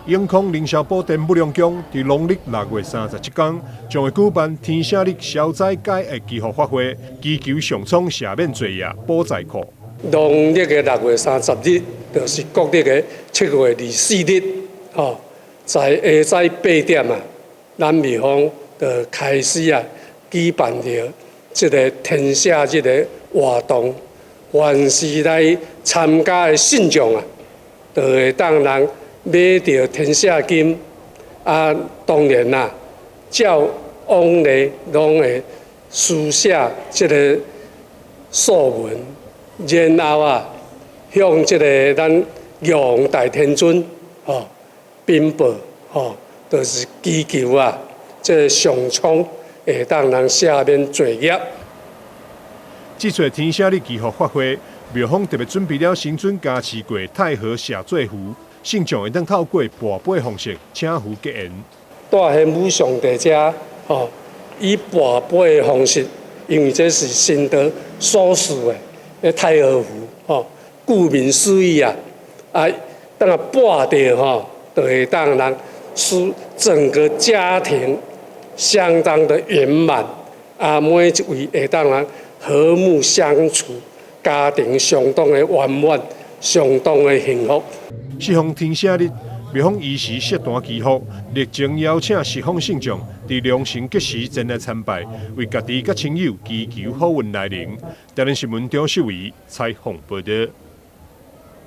永康凌霄堡电不良宫伫农历6月31日将会举办天赦日消灾解厄祈福法会，祈求上苍赦免罪业，保灾库。农历的6月30日，就是国历的7月24日，在下午8点啊，咱庙方就开始啊举办着这个天赦日的活动。凡是来参加的信众啊，就会当人买到天赦金啊。当然啦，照往例拢会书写这个素文，然后啊，向这个咱玉皇大天尊禀报就是祈求啊，这上苍会当人赦免罪业。这次天赦日祈福法会，庙方特别准备了神尊加持过太和下罪符，信众会当透过跋杯方式请符结缘。大贤母上帝者，以跋杯的方式，因为这是神道所赐的太和符，顾名思义啊，当啊跋着就会当人使整个家庭相当的圆满，每一位会当人和睦相处，家庭相当的圆满，相当的幸福。适逢天赦日，庙方依时设坛祈福，历经邀请十方信众伫良辰吉时前来参拜，为家己甲亲友祈求好运来临。台南新闻张秀仪采访报道。